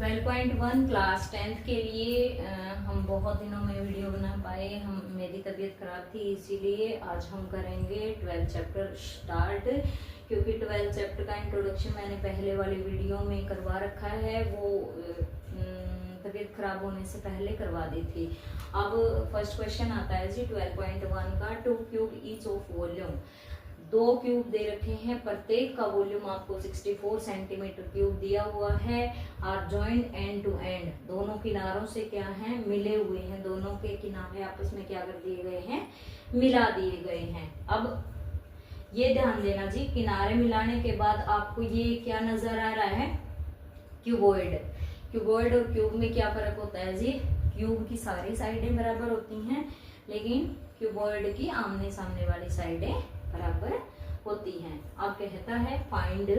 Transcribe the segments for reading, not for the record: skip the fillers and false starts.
12.1 class 10th के लिए हम बहुत दिनों में वीडियो बना पाए। मेरी तबीयत खराब थी, इसीलिए आज हम करेंगे 12th चैप्टर स्टार्ट, क्योंकि 12th चैप्टर का इंट्रोडक्शन मैंने पहले वाली वीडियो में करवा रखा है, वो तबीयत खराब होने से पहले करवा दी थी। अब फर्स्ट क्वेश्चन आता है जी 12.1 का, 2 cube each of volume. 2 cube दे रखे हैं, प्रत्येक का वॉल्यूम आपको 64 सेंटीमीटर क्यूब दिया हुआ है। Are joint end to end, दोनों किनारों से क्या है, मिले हुए हैं। दोनों के किनारे आपस में क्या कर दिए गए हैं, मिला दिए गए हैं। अब ये ध्यान देना जी, किनारे मिलाने के बाद आपको ये क्या नजर आ रहा है, क्यूबॉइड। क्यूबॉइड और क्यूब में क्या फर्क होता है जी, क्यूब की सारी साइडें बराबर होती हैं, लेकिन क्यूबॉइड की आमने सामने वाली साइडें बराबर होती हैं। अब कहता है find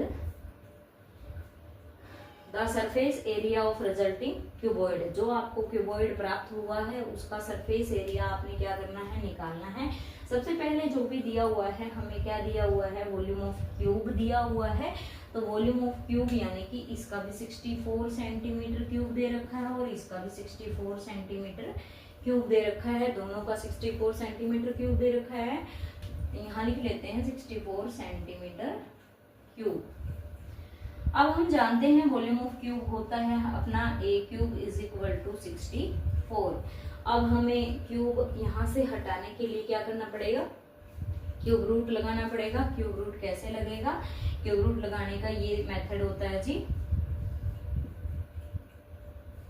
the surface area of resulting cuboid. जो आपको क्यूबॉइड प्राप्त हुआ है उसका सरफेस एरिया आपने क्या करना है, निकालना है। सबसे पहले जो भी दिया हुआ है, हमें क्या दिया हुआ है, वॉल्यूम ऑफ क्यूब दिया हुआ है। तो वॉल्यूम ऑफ क्यूब यानी कि इसका भी 64 सेंटीमीटर क्यूब दे रखा है और इसका भी 64 सेंटीमीटर क्यूब दे रखा है। दोनों का 64 सेंटीमीटर क्यूब दे रखा है। यहाँ लिख लेते हैं 64 सेंटीमीटर क्यूब। अब हम जानते हैं वॉल्यूम ऑफ क्यूब होता है अपना a cube is equal to 64। अब हमें क्यूब यहाँ से हटाने के लिए क्या करना पड़ेगा, क्यूब रूट लगाना पड़ेगा। क्यूब रूट कैसे लगेगा, क्यूब रूट लगाने का ये मेथड होता है जी,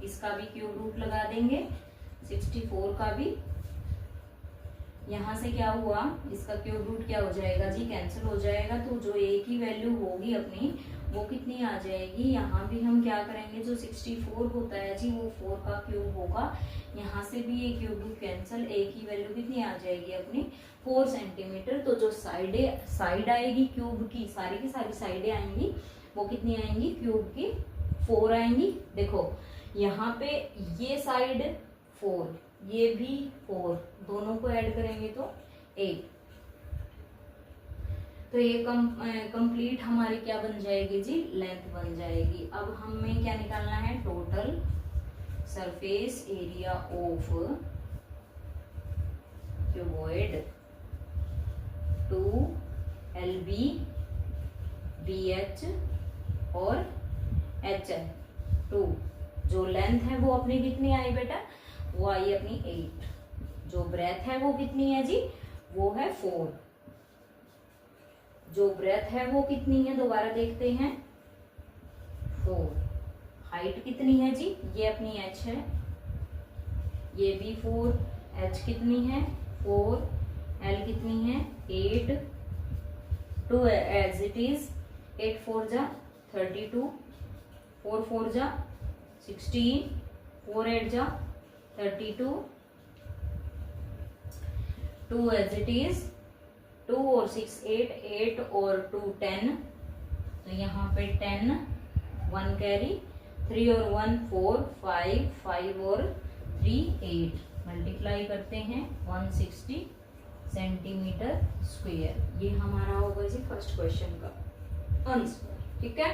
इसका भी क्यूब रूट लगा देंगे, 64 का भी। यहाँ से क्या हुआ, इसका क्यूब रूट क्या हो जाएगा जी, कैंसिल हो जाएगा। तो जो a की वैल्यू होगी अपनी वो कितनी आ जाएगी, यहाँ भी हम क्या करेंगे, जो 64 होता है जी वो 4 का क्यूब होगा। यहाँ से भी ये क्यूब रूट कैंसिल, a की वैल्यू कितनी आ जाएगी अपनी 4 सेंटीमीटर। तो जो साइड आएगी क्यूब की सारी साइडें आएंगी, वो कितनी आएंगी, क्यूब की 4 आएंगी। देखो यहाँ पे ये साइड 4, ये भी 4, दोनों को ऐड करेंगे तो 8। तो ये कंप्लीट हमारी क्या बन जाएगी जी, लेंथ बन जाएगी। अब हमें क्या निकालना है, total surface area of cuboid 2 LB BH और HL 2। जो लेंथ है वो अपनी कितनी आई बेटा, वो आई अपनी 8। जो ब्रेथ है वो कितनी है जी, वो है 4। जो ब्रेथ है वो कितनी है, दोबारा देखते हैं, 4। हाइट कितनी है जी, ये अपनी h है, ये भी 4। h कितनी है, 4। l कितनी है, 8। 2 एज इट इज, 8 4 जा 32, 4 4 जा 16, 4 8 जा 32, 2 एज इट इज, 2 और 6 8, 8 और 2 10। तो यहाँ पे 10, 1 कैरी, 3 और 1 4, 5, 5 और 3 8। मल्टीप्लाई करते हैं 160 सेंटीमीटर स्क्वायर। ये हमारा होगा जी फर्स्ट क्वेश्चन का आंसर। ठीक है,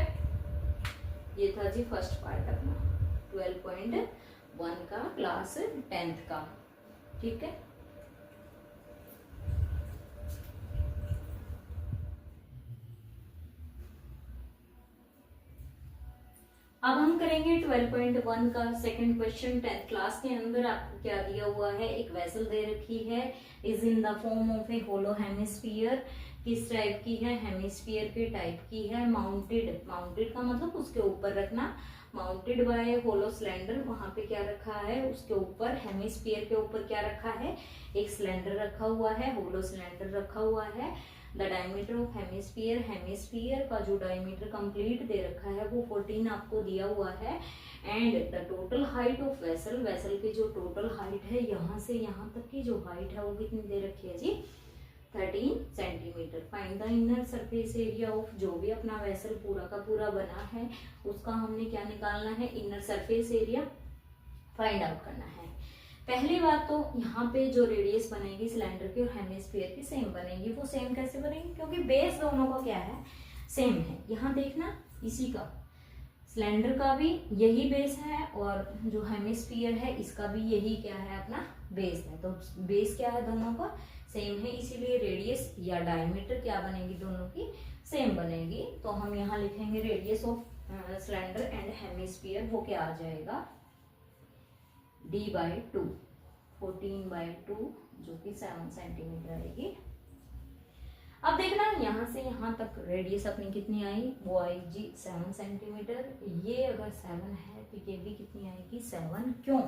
ये था जी फर्स्ट पार्ट अपना 12.1 का क्लास 10th का। ठीक है, अब हम करेंगे 12.1 का सेकंड क्वेश्चन। 10th क्लास के अंदर आपको क्या दिया हुआ है, एक वेसल दे रखी है, is in the form of a hollow hemisphere. किस टाइप की है, हेमिस्फीयर के टाइप की है। माउंटेड, माउंटेड का मतलब उसके ऊपर रखना, माउंटेड बाय होलो सिलेंडर। वहां पे क्या रखा है, उसके ऊपर हेमिस्फीयर के ऊपर क्या रखा है, एक सिलेंडर रखा हुआ है, होलो सिलेंडर रखा हुआ है। The diameter of hemisphere, hemisphere का जो डायमीटर कंप्लीट दे रखा है वो 14 आपको दिया हुआ है। And the total height of vessel, vessel की जो टोटल हाइट है यहाँ से यहाँ तक की जो हाइट है वो कितनी दे रखी है जी, 13 centimetre. Find the inner surface area of, जो भी अपना वेसल पूरा का पूरा बना है उसका हमने क्या निकालना है, inner surface area find out करना है। पहली बात तो यहाँ पे जो रेडियस बनेगी सिलेंडर की और हेमिस्फीयर की सेम बनेगी। वो सेम कैसे बनेगी, क्योंकि बेस दोनों का क्या है, सेम है। यहाँ देखना इसी का सिलेंडर का भी यही बेस है और जो हेमिस्फीयर है इसका भी यही क्या है अपना बेस है। तो बेस क्या है दोनों का सेम है, इसीलिए रेडियस या डायमीटर क्या बनेगी दोनों की सेम बनेगी। तो हम यहाँ लिखेंगे radius of cylinder and hemisphere, वो क्या आ जाएगा d/2, 14/2 जो कि 7 सेंटीमीटर आएगी। अब देखना यहाँ से यहाँ तक रेडियस अपनी कितनी आई, वो आएगी 7 सेंटीमीटर। ये अगर 7 है तो ये भी कितनी आएगी 7। क्यों?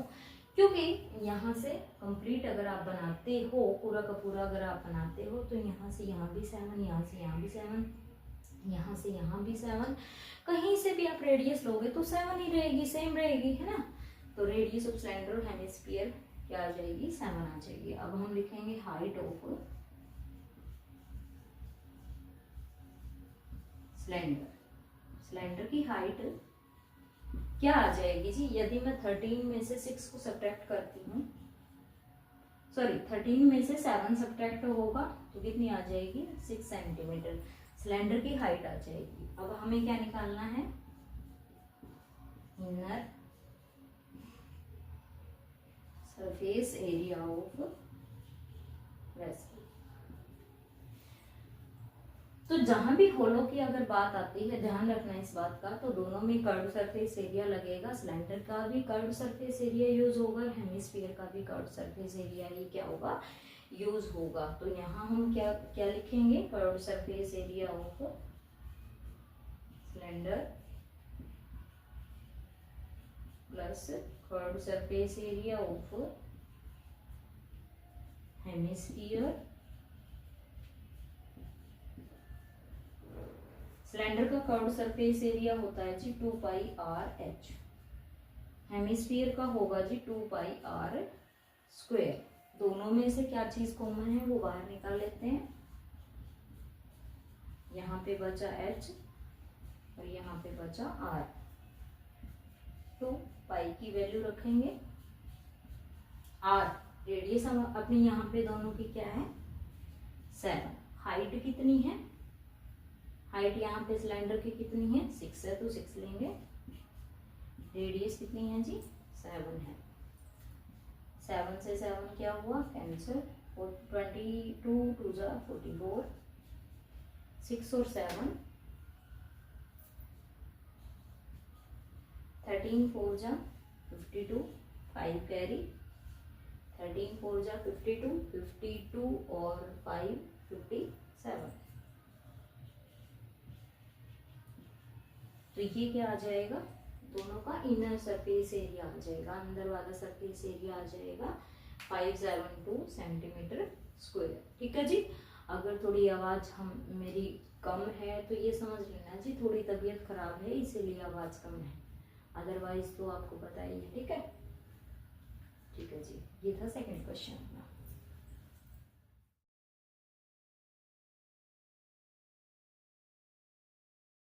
क्योंकि यहाँ से कंप्लीट अगर आप बनाते हो, पूरा का पूरा अगर आप बनाते हो तो यहाँ से यहाँ भी 7, यहाँ से यहाँ भी 7, यहाँ से यहाँ भी 7, कहीं से भी आप रेडियस लोगे तो 7 ही रहेगी, सेम रहेगी, है ना। तो रेडियस ऑफ सिलेंडर हेमिस्फीयर क्या आ जाएगी 7 आ जाएगी। अब हम लिखेंगे हाइट ऑफ सिलेंडर की हाइट क्या आ जाएगी जी, यदि मैं 13 में से 6 को सब्ट्रैक्ट करती हूँ, सॉरी 13 में से 7 सब्ट्रैक्ट होगा तो कितनी आ जाएगी 6 सेंटीमीटर सिलेंडर की हाइट आ जाएगी। अब हमें क्या निकालना है, inner surface area of vessel. तो जहां भी होलो की अगर बात आती है, ध्यान रखना इस बात का, तो दोनों में कर्व सरफेस एरिया लगेगा। सिलेंडर का भी कर्व सरफेस एरिया यूज होगा, हेमिस्फीयर का भी कर्व सरफेस एरिया ही क्या होगा यूज होगा। तो यहाँ हम क्या क्या लिखेंगे, curve surface area of cylinder plus curve surface area of hemisphere. Cylinder का कर्व सरफेस एरिया होता है जी 2πr/h, हेमिस्फीयर का होगा जी 2πr²। दोनों में से क्या चीज कॉमन है वो बाहर निकाल लेते हैं। यहाँ पे बचा h और यहाँ पे बचा r, तो पाई की वैल्यू रखेंगे। r रेडियस हम अपनी यहाँ पे दोनों की क्या है 7। हाइट कितनी है, हाइट यहाँ पे सिलेंडर की कितनी है 6 है, तो 6 लेंगे। रेडियस कितनी है जी 7 है। 7 से 7 क्या हुआ कैंसिल, 22 2 जा 44, 6 और 7 13 4 जा 52, 5 कैरी, 13 4 जा 52, 52 और 5 57। तो ये क्या आ जाएगा, दोनों का इनर सरफेस एरिया आ जाएगा, अंदर वाला सरफेस एरिया आ जाएगा 572 सेंटीमीटर स्क्वायर। ठीक है जी। अगर थोड़ी आवाज हम मेरी कम है तो ये समझ लेना जी, थोड़ी तबीयत खराब है इसीलिए आवाज कम है, अदरवाइज तो आपको पता ही है। ठीक है, ठीक है जी। ये था सेकंड क्वेश्चन अपना।